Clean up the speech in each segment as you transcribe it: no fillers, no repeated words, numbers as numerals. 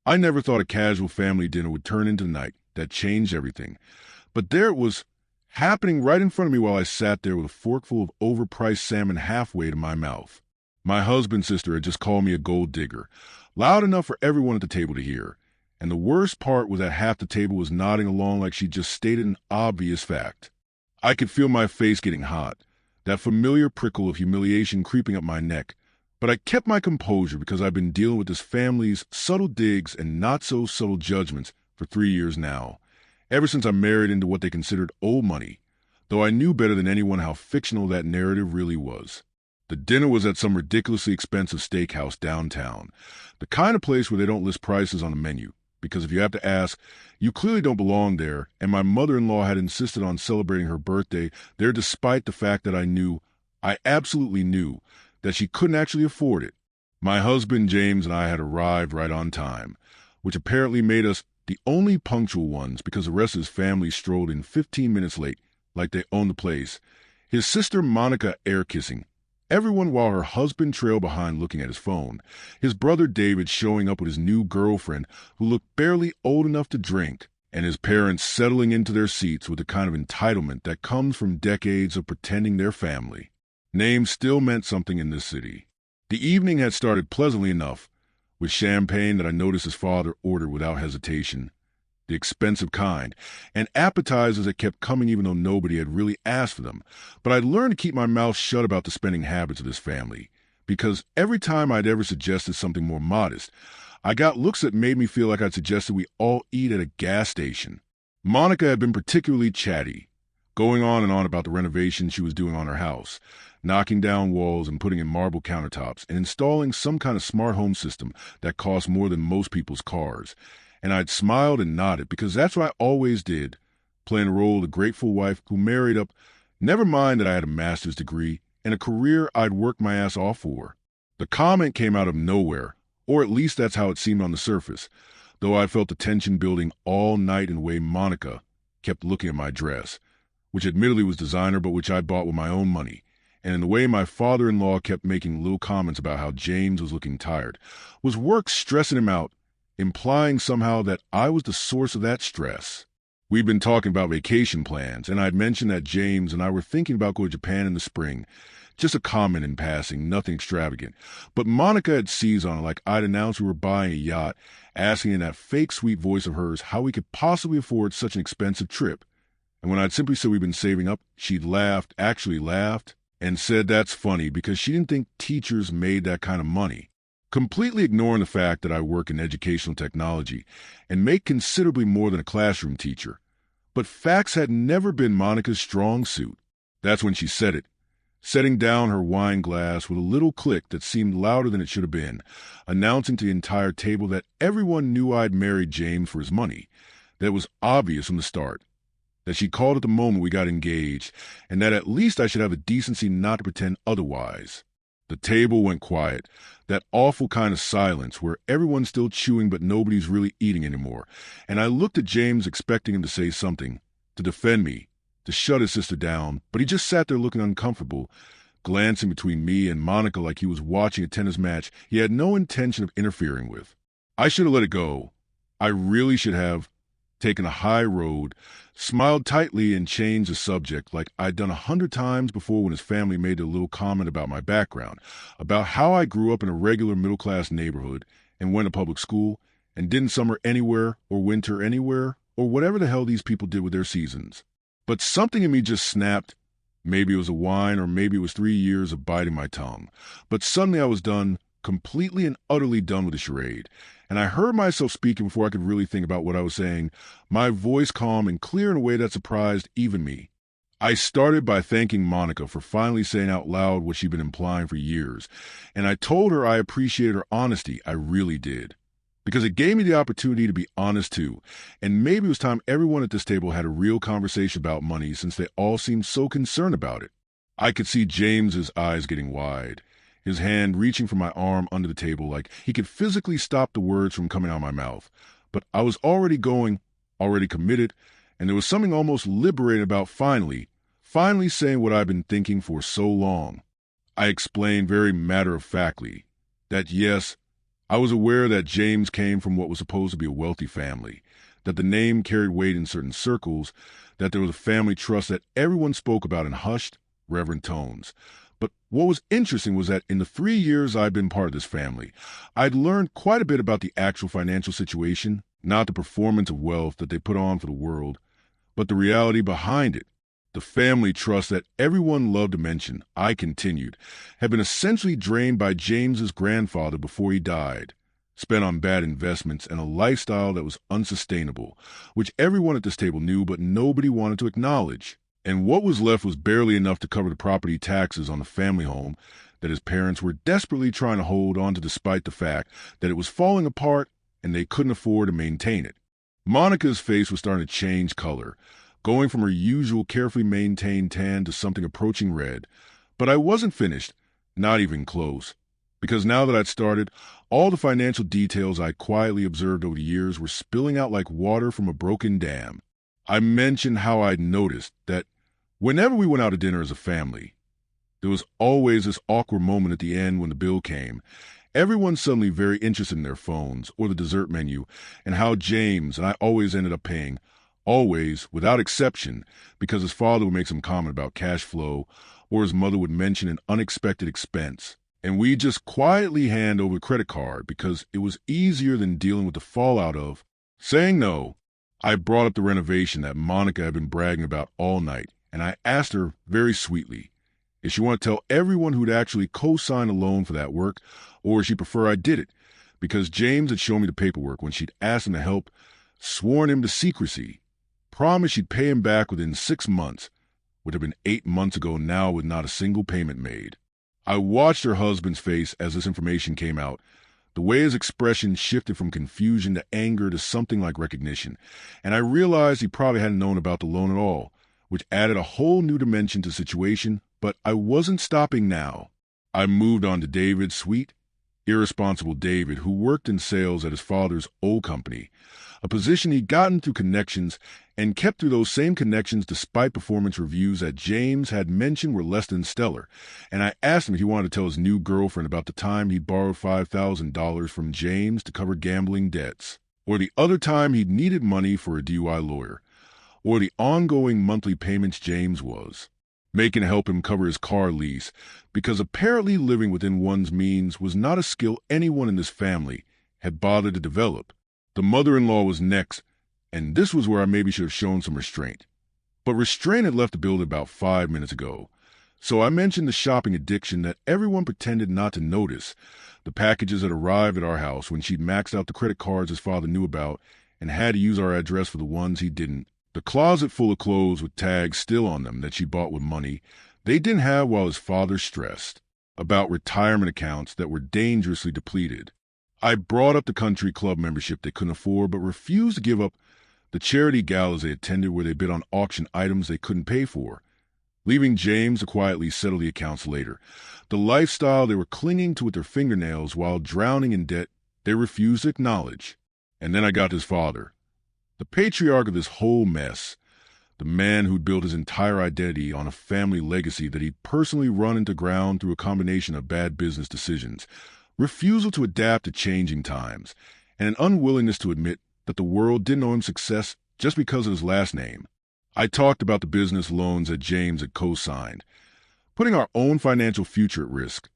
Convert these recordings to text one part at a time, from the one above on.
I never thought a casual family dinner would turn into the night that changed everything. But there it was, happening right in front of me while I sat there with a forkful of overpriced salmon halfway to my mouth. My husband's sister had just called me a gold digger, loud enough for everyone at the table to hear. And the worst part was that half the table was nodding along like she just stated an obvious fact. I could feel my face getting hot, that familiar prickle of humiliation creeping up my neck. But I kept my composure because I've been dealing with this family's subtle digs and not-so-subtle judgments for 3 years now, ever since I married into what they considered old money, though I knew better than anyone how fictional that narrative really was. The dinner was at some ridiculously expensive steakhouse downtown, the kind of place where they don't list prices on the menu, because if you have to ask, you clearly don't belong there, and my mother-in-law had insisted on celebrating her birthday there despite the fact that I absolutely knew, that she couldn't actually afford it. My husband, James, and I had arrived right on time, which apparently made us the only punctual ones because the rest of his family strolled in 15 minutes late, like they owned the place. His sister Monica air-kissing everyone while her husband trailed behind looking at his phone. His brother David showing up with his new girlfriend who looked barely old enough to drink, and his parents settling into their seats with the kind of entitlement that comes from decades of pretending they're family. Names still meant something in this city. The evening had started pleasantly enough, with champagne that I noticed his father ordered without hesitation, the expensive kind, and appetizers that kept coming even though nobody had really asked for them. But I'd learned to keep my mouth shut about the spending habits of this family, because every time I'd ever suggested something more modest, I got looks that made me feel like I'd suggested we all eat at a gas station. Monica had been particularly chatty, going on and on about the renovation she was doing on her house, knocking down walls and putting in marble countertops and installing some kind of smart home system that cost more than most people's cars. And I'd smiled and nodded because that's what I always did, playing the role of the grateful wife who married up, never mind that I had a master's degree and a career I'd worked my ass off for. The comment came out of nowhere, or at least that's how it seemed on the surface, though I felt the tension building all night in the way Monica kept looking at my dress, which admittedly was designer but which I bought with my own money, and in the way my father-in-law kept making little comments about how James was looking tired. Was work stressing him out, implying somehow that I was the source of that stress? We'd been talking about vacation plans, and I'd mentioned that James and I were thinking about going to Japan in the spring. Just a comment in passing, nothing extravagant. But Monica had seized on it like I'd announced we were buying a yacht, asking in that fake sweet voice of hers how we could possibly afford such an expensive trip. And when I'd simply said we'd been saving up, she'd laughed, actually laughed, and said that's funny because she didn't think teachers made that kind of money, completely ignoring the fact that I work in educational technology and make considerably more than a classroom teacher. But facts had never been Monica's strong suit. That's when she said it, setting down her wine glass with a little click that seemed louder than it should have been, announcing to the entire table that everyone knew I'd married James for his money, that it was obvious from the start, that she called at the moment we got engaged, and that at least I should have the decency not to pretend otherwise. The table went quiet, that awful kind of silence where everyone's still chewing but nobody's really eating anymore, and I looked at James expecting him to say something, to defend me, to shut his sister down, but he just sat there looking uncomfortable, glancing between me and Monica like he was watching a tennis match he had no intention of interfering with. I should have let it go. I really should have taken a high road, smiled tightly and changed the subject like I'd done 100 times before when his family made a little comment about my background, about how I grew up in a regular middle-class neighborhood and went to public school and didn't summer anywhere or winter anywhere or whatever the hell these people did with their seasons. But something in me just snapped. Maybe it was a wine or maybe it was 3 years of biting my tongue. But suddenly I was done, completely and utterly done with the charade. And I heard myself speaking before I could really think about what I was saying, my voice calm and clear in a way that surprised even me. I started by thanking Monica for finally saying out loud what she'd been implying for years, and I told her I appreciated her honesty. I really did. Because it gave me the opportunity to be honest too, and maybe it was time everyone at this table had a real conversation about money since they all seemed so concerned about it. I could see James's eyes getting wide, his hand reaching for my arm under the table like he could physically stop the words from coming out of my mouth. But I was already going, already committed, and there was something almost liberating about finally saying what I've been thinking for so long. I explained very matter-of-factly that yes, I was aware that James came from what was supposed to be a wealthy family, that the name carried weight in certain circles, that there was a family trust that everyone spoke about in hushed, reverent tones. But what was interesting was that in the 3 years I'd been part of this family, I'd learned quite a bit about the actual financial situation, not the performance of wealth that they put on for the world, but the reality behind it. The family trust that everyone loved to mention, I continued, had been essentially drained by James's grandfather before he died, spent on bad investments and a lifestyle that was unsustainable, which everyone at this table knew but nobody wanted to acknowledge. And what was left was barely enough to cover the property taxes on the family home that his parents were desperately trying to hold on to despite the fact that it was falling apart and they couldn't afford to maintain it. Monica's face was starting to change color, going from her usual carefully maintained tan to something approaching red. But I wasn't finished, not even close, because now that I'd started, all the financial details I quietly observed over the years were spilling out like water from a broken dam. I mentioned how I'd noticed that whenever we went out to dinner as a family, there was always this awkward moment at the end when the bill came. Everyone suddenly very interested in their phones or the dessert menu, and how James and I always ended up paying, always, without exception, because his father would make some comment about cash flow, or his mother would mention an unexpected expense, and we'd just quietly hand over the credit card because it was easier than dealing with the fallout of saying no. I brought up the renovation that Monica had been bragging about all night, and I asked her very sweetly if she wanted to tell everyone who'd actually co-signed a loan for that work, or she'd prefer I did it, because James had shown me the paperwork when she'd asked him to help, sworn him to secrecy, promised she'd pay him back within 6 months, would have been 8 months ago now with not a single payment made. I watched her husband's face as this information came out, the way his expression shifted from confusion to anger to something like recognition, and I realized he probably hadn't known about the loan at all, which added a whole new dimension to the situation, but I wasn't stopping now. I moved on to David, sweet, irresponsible David, who worked in sales at his father's old company, a position he'd gotten through connections and kept through those same connections despite performance reviews that James had mentioned were less than stellar. And I asked him if he wanted to tell his new girlfriend about the time he'd borrowed $5,000 from James to cover gambling debts, or the other time he'd needed money for a DUI lawyer, or the ongoing monthly payments James was making to help him cover his car lease, because apparently living within one's means was not a skill anyone in this family had bothered to develop. The mother-in-law was next, and this was where I maybe should have shown some restraint. But restraint had left the building about 5 minutes ago, so I mentioned the shopping addiction that everyone pretended not to notice, the packages that arrived at our house when she'd maxed out the credit cards his father knew about and had to use our address for the ones he didn't, the closet full of clothes with tags still on them that she bought with money they didn't have while his father stressed about retirement accounts that were dangerously depleted. I brought up the country club membership they couldn't afford but refused to give up, the charity galas they attended where they bid on auction items they couldn't pay for, leaving James to quietly settle the accounts later, the lifestyle they were clinging to with their fingernails while drowning in debt they refused to acknowledge. And then I got his father, the patriarch of this whole mess, the man who'd built his entire identity on a family legacy that he'd personally run into ground through a combination of bad business decisions, refusal to adapt to changing times, and an unwillingness to admit that the world didn't owe him success just because of his last name. I talked about the business loans that James had co-signed, putting our own financial future at risk,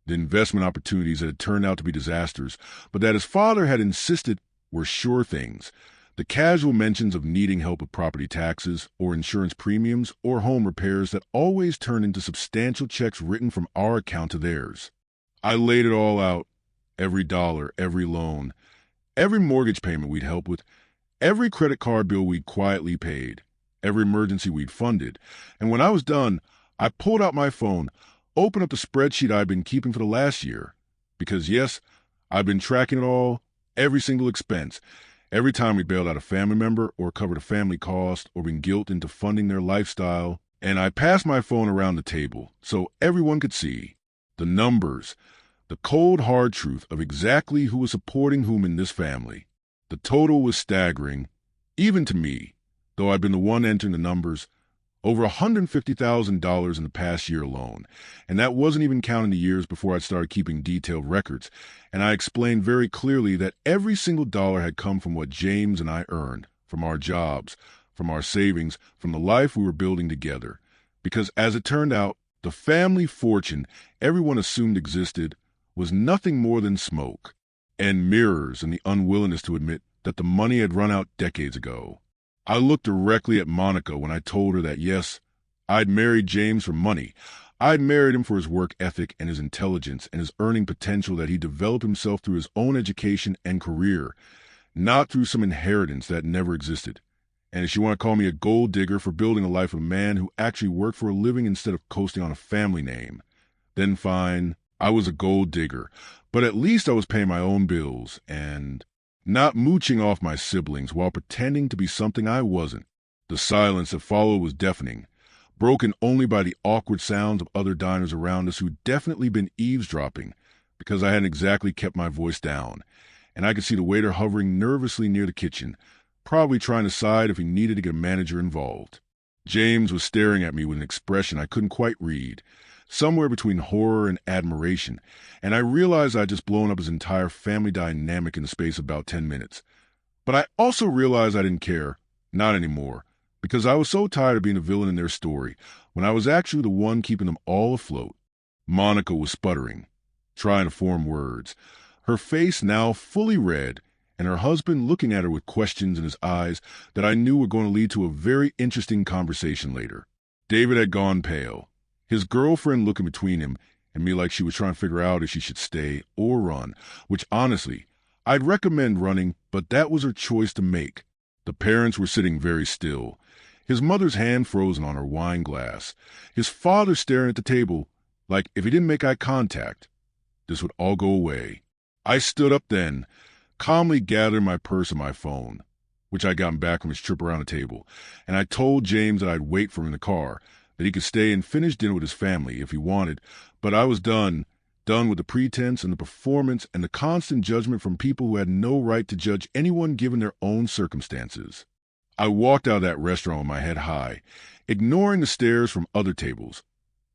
the investment opportunities that had turned out to be disasters, but that his father had insisted were sure things, the casual mentions of needing help with property taxes or insurance premiums or home repairs that always turned into substantial checks written from our account to theirs. I laid it all out, every dollar, every loan, every mortgage payment we'd helped with, every credit card bill we'd quietly paid, every emergency we'd funded, and when I was done, I pulled out my phone, opened up the spreadsheet I'd been keeping for the last year, because yes, I'd been tracking it all, every single expense, every time we bailed out a family member or covered a family cost or been guilted into funding their lifestyle, and I passed my phone around the table so everyone could see the numbers, the cold hard truth of exactly who was supporting whom in this family. The total was staggering, even to me, though I'd been the one entering the numbers, Over $150,000 in the past year alone, and that wasn't even counting the years before I'd started keeping detailed records, and I explained very clearly that every single dollar had come from what James and I earned, from our jobs, from our savings, from the life we were building together. Because as it turned out, the family fortune everyone assumed existed was nothing more than smoke, and mirrors and the unwillingness to admit that the money had run out decades ago. I looked directly at Monica when I told her that yes, I'd married James for money. I'd married him for his work ethic and his intelligence and his earning potential that he developed himself through his own education and career, not through some inheritance that never existed. And if you want to call me a gold digger for building a life of a man who actually worked for a living instead of coasting on a family name, then fine, I was a gold digger. But at least I was paying my own bills and not mooching off my siblings while pretending to be something I wasn't. The silence that followed was deafening, broken only by the awkward sounds of other diners around us who'd definitely been eavesdropping because I hadn't exactly kept my voice down, and I could see the waiter hovering nervously near the kitchen, probably trying to decide if he needed to get a manager involved. James was staring at me with an expression I couldn't quite read, somewhere between horror and admiration, and I realized I'd just blown up his entire family dynamic in the space of about 10 minutes. But I also realized I didn't care, not anymore, because I was so tired of being a villain in their story when I was actually the one keeping them all afloat. Monica was sputtering, trying to form words, her face now fully red, and her husband looking at her with questions in his eyes that I knew were going to lead to a very interesting conversation later. David had gone pale, his girlfriend looking between him and me like she was trying to figure out if she should stay or run, which honestly, I'd recommend running, but that was her choice to make. The parents were sitting very still, his mother's hand frozen on her wine glass, his father staring at the table like if he didn't make eye contact, this would all go away. I stood up then, calmly gathering my purse and my phone, which I'd gotten back from his trip around the table, and I told James that I'd wait for him in the car, that he could stay and finish dinner with his family if he wanted, but I was done with the pretense and the performance and the constant judgment from people who had no right to judge anyone given their own circumstances. I walked out of that restaurant with my head high, ignoring the stares from other tables,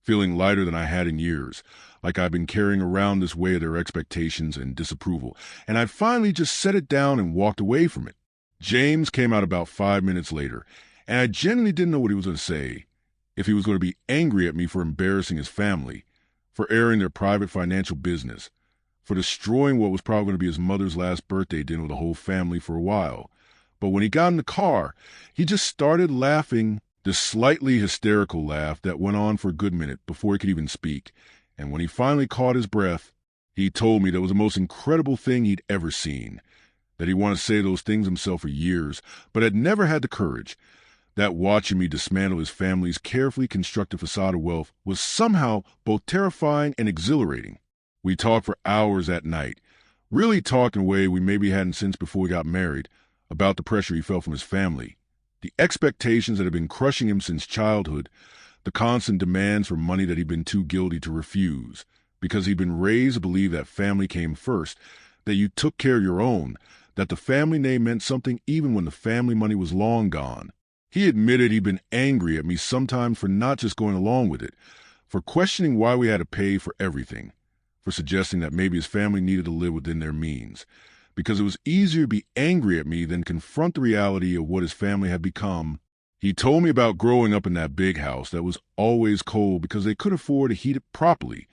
feeling lighter than I had in years, like I'd been carrying around this weight of their expectations and disapproval, and I'd finally just set it down and walked away from it. James came out about 5 minutes later, and I genuinely didn't know what he was going to say. If he was going to be angry at me for embarrassing his family, for airing their private financial business, for destroying what was probably going to be his mother's last birthday dinner with the whole family for a while. But when he got in the car, he just started laughing, this slightly hysterical laugh that went on for a good minute before he could even speak. And when he finally caught his breath, he told me that was the most incredible thing he'd ever seen, that he wanted to say those things himself for years, but had never had the courage, that watching me dismantle his family's carefully constructed facade of wealth was somehow both terrifying and exhilarating. We talked for hours that night, really talked in a way we maybe hadn't since before we got married, about the pressure he felt from his family, the expectations that had been crushing him since childhood, the constant demands for money that he'd been too guilty to refuse, because he'd been raised to believe that family came first, that you took care of your own, that the family name meant something even when the family money was long gone. He admitted he'd been angry at me sometimes for not just going along with it, for questioning why we had to pay for everything, for suggesting that maybe his family needed to live within their means, because it was easier to be angry at me than confront the reality of what his family had become. He told me about growing up in that big house that was always cold because they couldn't afford to heat it properly,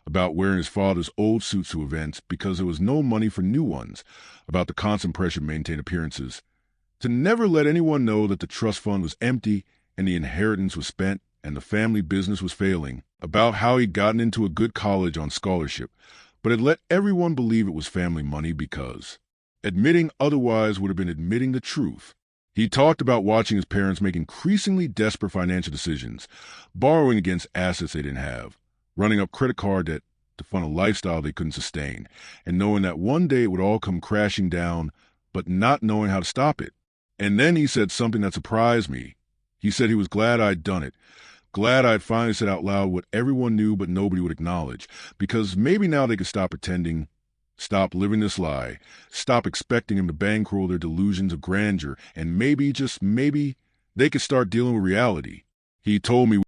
about wearing his father's old suits to events because there was no money for new ones, about the constant pressure to maintain appearances, to never let anyone know that the trust fund was empty and the inheritance was spent and the family business was failing, about how he'd gotten into a good college on scholarship, but had let everyone believe it was family money because admitting otherwise would have been admitting the truth. He talked about watching his parents make increasingly desperate financial decisions, borrowing against assets they didn't have, running up credit card debt to fund a lifestyle they couldn't sustain, and knowing that one day it would all come crashing down, but not knowing how to stop it. And then he said something that surprised me. He said he was glad I'd done it, glad I'd finally said out loud what everyone knew but nobody would acknowledge, because maybe now they could stop pretending, stop living this lie, stop expecting him to bankroll their delusions of grandeur, and maybe, just maybe, they could start dealing with reality. He told me